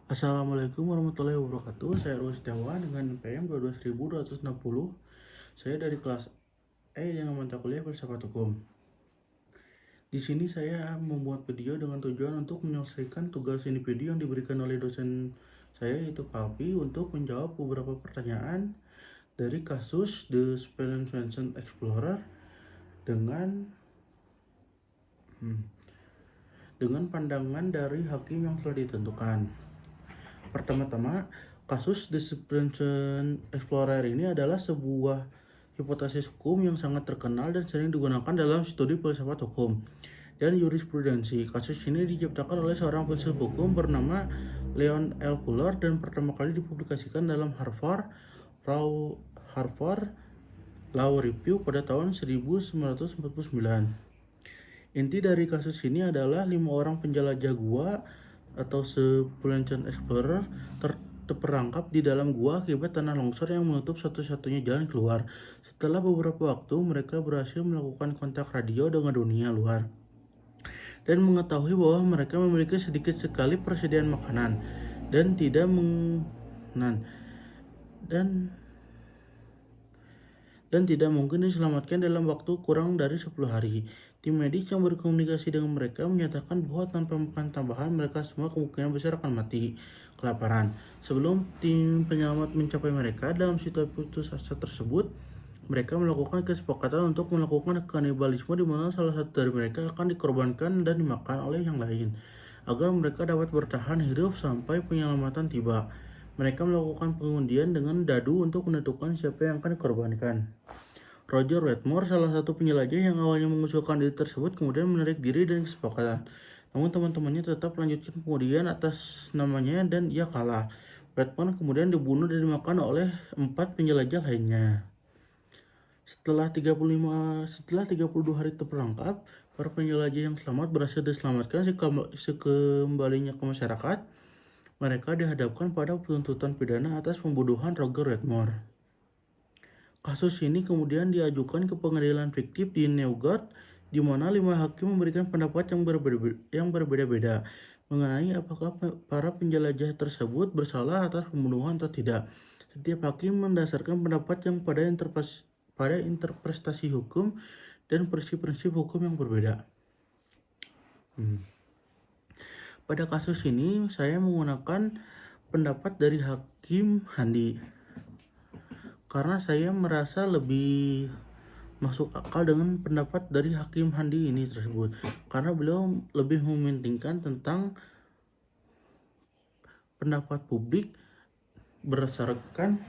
Assalamualaikum warahmatullahi wabarakatuh. Saya Ruas Setiawan dengan NPM 12260. Saya dari kelas E dengan mata kuliah Filsafat Hukum. Di sini saya membuat video dengan tujuan untuk menyelesaikan tugas individu yang diberikan oleh dosen saya, yaitu Pak Alfi, untuk menjawab beberapa pertanyaan dari kasus The Spellman Explorer dengan pandangan dari hakim yang telah ditentukan. Pertama-tama, kasus Dispersion Explorer ini adalah sebuah hipotesis hukum yang sangat terkenal dan sering digunakan dalam studi filsafat hukum dan jurisprudensi. Kasus ini diciptakan oleh seorang filsuf hukum bernama Leon L. Fuller dan pertama kali dipublikasikan dalam Harvard Law Review pada tahun 1949. Inti dari kasus ini adalah 5 orang penjelajah gua atau Spellman Explorer terperangkap di dalam gua akibat tanah longsor yang menutup satu-satunya jalan keluar. Setelah beberapa waktu, mereka berhasil melakukan kontak radio dengan dunia luar dan mengetahui bahwa mereka memiliki sedikit sekali persediaan makanan dan tidak mungkin diselamatkan dalam waktu kurang dari 10 hari. Tim medis yang berkomunikasi dengan mereka menyatakan bahwa tanpa makan tambahan mereka semua kemungkinan besar akan mati kelaparan. Sebelum tim penyelamat mencapai mereka dalam situasi putus asa tersebut, mereka melakukan kesepakatan untuk melakukan kanibalisme di mana salah satu dari mereka akan dikorbankan dan dimakan oleh yang lain agar mereka dapat bertahan hidup sampai penyelamatan tiba. Mereka melakukan pengundian dengan dadu untuk menentukan siapa yang akan dikorbankan. Roger Wetmore, salah satu penjelajah yang awalnya mengusulkan ide tersebut, kemudian menarik diri dari kesepakatan. Namun teman-temannya tetap melanjutkan pengundian atas namanya dan ia kalah. Wetmore kemudian dibunuh dan dimakan oleh 4 penjelajah lainnya. Setelah 32 hari terperangkap, para penjelajah yang selamat berhasil diselamatkan. Sekembalinya ke masyarakat, mereka dihadapkan pada tuntutan pidana atas pembunuhan Roger Wetmore. Kasus ini kemudian diajukan ke pengadilan fiktif di Newgate, di mana 5 hakim memberikan pendapat yang berbeda-beda mengenai apakah para penjelajah tersebut bersalah atas pembunuhan atau tidak. Setiap hakim mendasarkan pendapat yang pada interpretasi hukum dan prinsip-prinsip hukum yang berbeda. Pada kasus ini, saya menggunakan pendapat dari Hakim Handi karena saya merasa lebih masuk akal dengan pendapat dari Hakim Handi ini tersebut, karena beliau lebih mementingkan tentang pendapat publik berdasarkan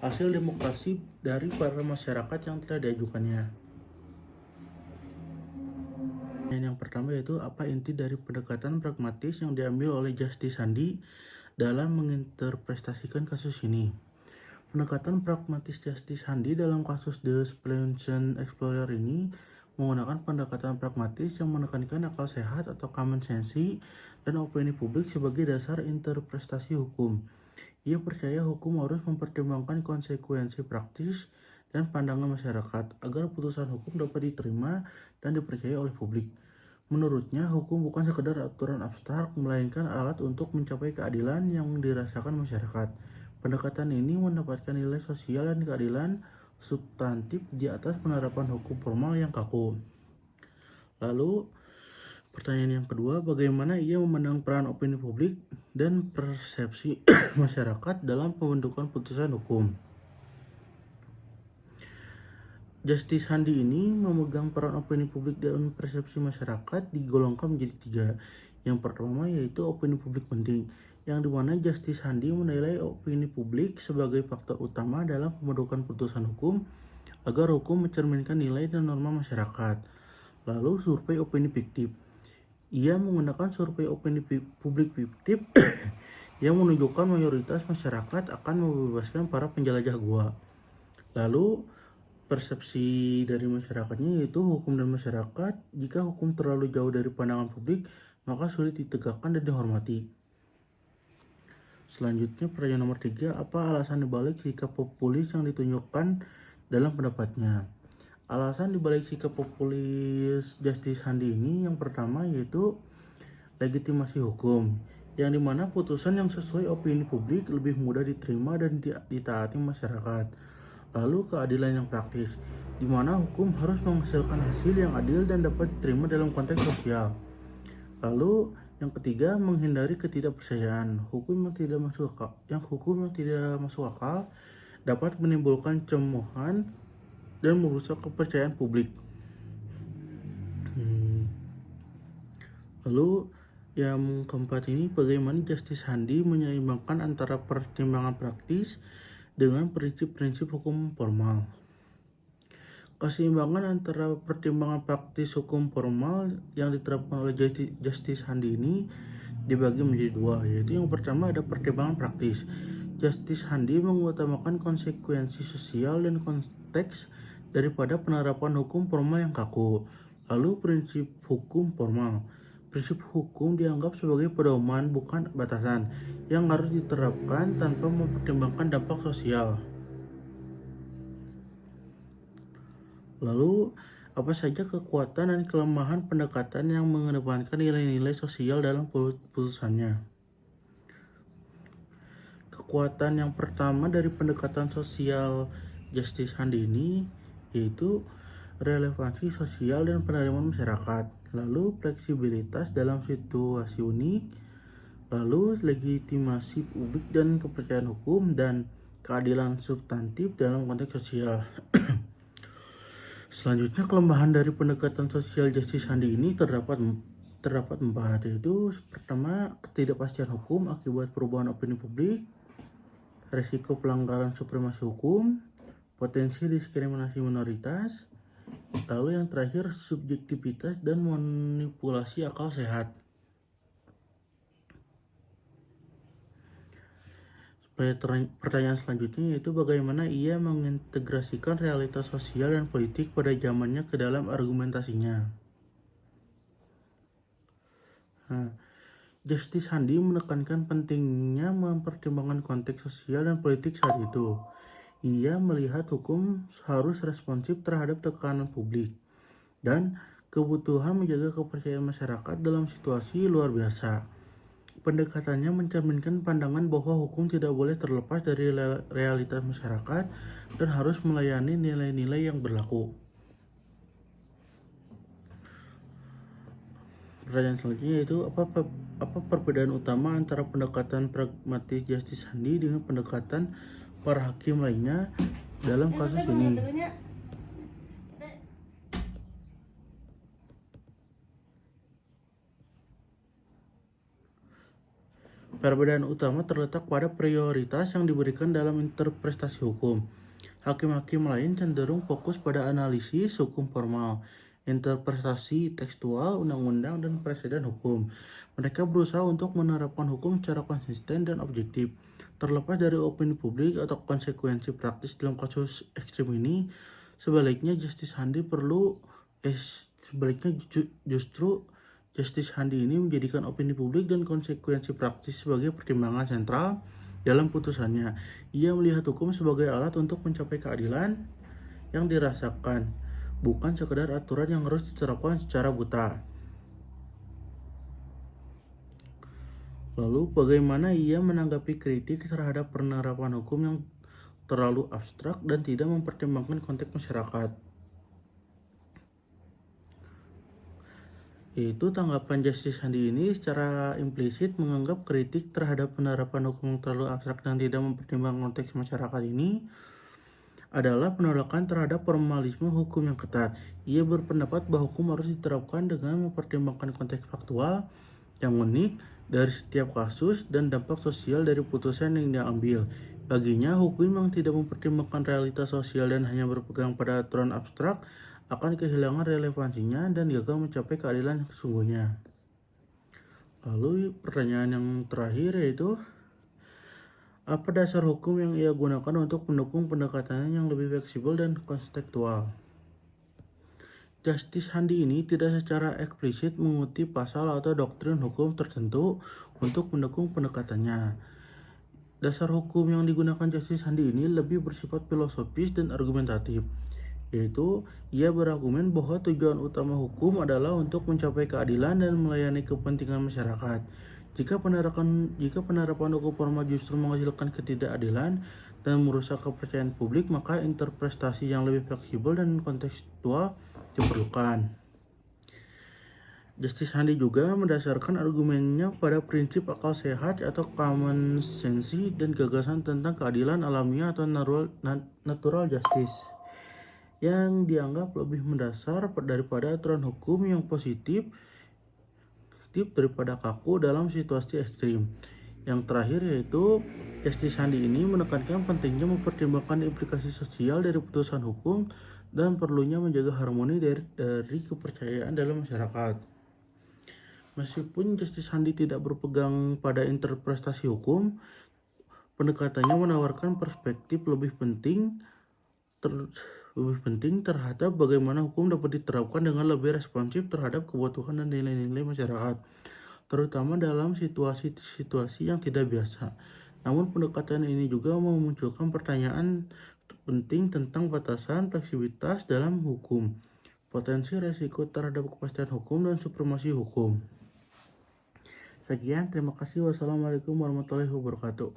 hasil demokrasi dari para masyarakat yang telah diajukannya. Yang pertama yaitu apa inti dari pendekatan pragmatis yang diambil oleh Justice Handi dalam menginterpretasikan kasus ini. Pendekatan pragmatis Justice Handi dalam kasus The Spellman Explorer ini menggunakan pendekatan pragmatis yang menekankan akal sehat atau common sense dan opini publik sebagai dasar interpretasi hukum. Ia percaya hukum harus mempertimbangkan konsekuensi praktis dan pandangan masyarakat agar putusan hukum dapat diterima dan dipercaya oleh publik. Menurutnya, hukum bukan sekedar aturan abstrak, melainkan alat untuk mencapai keadilan yang dirasakan masyarakat. Pendekatan ini mendapatkan nilai sosial dan keadilan substantif di atas penerapan hukum formal yang kaku. Lalu, pertanyaan yang kedua, bagaimana ia memandang peran opini publik dan persepsi masyarakat dalam pembentukan putusan hukum? Justice Handi ini memegang peran opini publik dan persepsi masyarakat digolongkan menjadi 3. Yang pertama yaitu opini publik penting, yang dimana Justice Handi menilai opini publik sebagai faktor utama dalam pembentukan putusan hukum agar hukum mencerminkan nilai dan norma masyarakat. Lalu survei opini fiktif. Ia menggunakan survei opini publik fiktif yang menunjukkan mayoritas masyarakat akan membebaskan para penjelajah gua. Lalu persepsi dari masyarakatnya yaitu hukum dan masyarakat. Jika hukum terlalu jauh dari pandangan publik, maka sulit ditegakkan dan dihormati. Selanjutnya, pertanyaan nomor 3, apa alasan dibalik sikap populis yang ditunjukkan dalam pendapatnya? Alasan dibalik sikap populis Justice Handi ini yang pertama yaitu legitimasi hukum. yang dimana putusan yang sesuai opini publik lebih mudah diterima dan ditaati masyarakat. Lalu keadilan yang praktis, di mana hukum harus menghasilkan hasil yang adil dan dapat diterima dalam konteks sosial. Lalu yang ketiga, menghindari ketidakpercayaan. Hukum yang tidak masuk akal dapat menimbulkan cemoohan dan merusak kepercayaan publik. Lalu yang keempat ini, bagaimana Justice Handi menyeimbangkan antara pertimbangan praktis dengan prinsip-prinsip hukum formal. Keseimbangan antara pertimbangan praktis hukum formal yang diterapkan oleh Justice Handi ini dibagi menjadi dua, yaitu yang pertama ada pertimbangan praktis. Justice Handi mengutamakan konsekuensi sosial dan konteks daripada penerapan hukum formal yang kaku. Lalu prinsip hukum formal. Prinsip hukum dianggap sebagai pedoman, bukan batasan, yang harus diterapkan tanpa mempertimbangkan dampak sosial. Lalu, apa saja kekuatan dan kelemahan pendekatan yang mengedepankan nilai-nilai sosial dalam putusannya? Kekuatan yang pertama dari pendekatan sosial Justice Handi ini yaitu relevansi sosial dan penerimaan masyarakat, lalu fleksibilitas dalam situasi unik, lalu legitimasi publik dan kepercayaan hukum, dan keadilan substantif dalam konteks sosial. Selanjutnya, kelemahan dari pendekatan sosial Justice Handi ini terdapat empat, yaitu pertama, ketidakpastian hukum akibat perubahan opini publik, resiko pelanggaran supremasi hukum, potensi diskriminasi minoritas, lalu yang terakhir subjektivitas dan manipulasi akal sehat. Pertanyaan selanjutnya yaitu bagaimana ia mengintegrasikan realitas sosial dan politik pada zamannya ke dalam argumentasinya. Justice Handi menekankan pentingnya mempertimbangkan konteks sosial dan politik saat itu. Ia melihat hukum harus responsif terhadap tekanan publik dan kebutuhan menjaga kepercayaan masyarakat dalam situasi luar biasa. Pendekatannya mencerminkan pandangan bahwa hukum tidak boleh terlepas dari realitas masyarakat dan harus melayani nilai-nilai yang berlaku. Pertanyaan selanjutnya yaitu apa perbedaan utama antara pendekatan pragmatis Justice Handi dengan pendekatan para hakim lainnya dalam kasus ini? Perbedaan utama terletak pada prioritas yang diberikan dalam interpretasi hukum. Hakim-hakim lain cenderung fokus pada analisis hukum formal, interpretasi tekstual, undang-undang, dan presiden hukum. Mereka berusaha untuk menerapkan hukum secara konsisten dan objektif, terlepas dari opini publik atau konsekuensi praktis dalam kasus ekstrim ini. Sebaliknya, Justice Handi justru Justice Handi ini menjadikan opini publik dan konsekuensi praktis sebagai pertimbangan sentral dalam putusannya. Ia melihat hukum sebagai alat untuk mencapai keadilan yang dirasakan, bukan sekedar aturan yang harus diterapkan secara buta. Lalu, bagaimana ia menanggapi kritik terhadap penerapan hukum yang terlalu abstrak dan tidak mempertimbangkan konteks masyarakat? Yaitu tanggapan Justice Handi ini secara implisit menganggap kritik terhadap penerapan hukum yang terlalu abstrak dan tidak mempertimbangkan konteks masyarakat ini adalah penolakan terhadap formalisme hukum yang ketat. Ia berpendapat bahwa hukum harus diterapkan dengan mempertimbangkan konteks faktual yang unik dari setiap kasus dan dampak sosial dari putusan yang diambil. Baginya, hukum yang tidak mempertimbangkan realitas sosial dan hanya berpegang pada aturan abstrak akan kehilangan relevansinya dan gagal mencapai keadilan yang sesungguhnya. Lalu pertanyaan yang terakhir yaitu apa dasar hukum yang ia gunakan untuk mendukung pendekatannya yang lebih fleksibel dan kontekstual? Justice Handi ini tidak secara eksplisit mengutip pasal atau doktrin hukum tertentu untuk mendukung pendekatannya. Dasar hukum yang digunakan Justice Handi ini lebih bersifat filosofis dan argumentatif, yaitu ia berargumen bahwa tujuan utama hukum adalah untuk mencapai keadilan dan melayani kepentingan masyarakat. Jika penerapan hukum formal justru menghasilkan ketidakadilan dan merusak kepercayaan publik, maka interpretasi yang lebih fleksibel dan kontekstual diperlukan. Justice Handi juga mendasarkan argumennya pada prinsip akal sehat atau common sense dan gagasan tentang keadilan alamiah atau natural justice yang dianggap lebih mendasar daripada aturan hukum yang positif daripada kaku dalam situasi ekstrim. Yang terakhir yaitu Justice Handi ini menekankan pentingnya mempertimbangkan implikasi sosial dari putusan hukum dan perlunya menjaga harmoni dari kepercayaan dalam masyarakat. Meskipun Justice Handi tidak berpegang pada interpretasi hukum, pendekatannya menawarkan perspektif lebih penting terhadap bagaimana hukum dapat diterapkan dengan lebih responsif terhadap kebutuhan dan nilai-nilai masyarakat, terutama dalam situasi-situasi yang tidak biasa. Namun pendekatan ini juga memunculkan pertanyaan penting tentang batasan fleksibilitas dalam hukum, potensi resiko terhadap kepastian hukum, dan supremasi hukum. Sekian, terima kasih. Wassalamualaikum warahmatullahi wabarakatuh.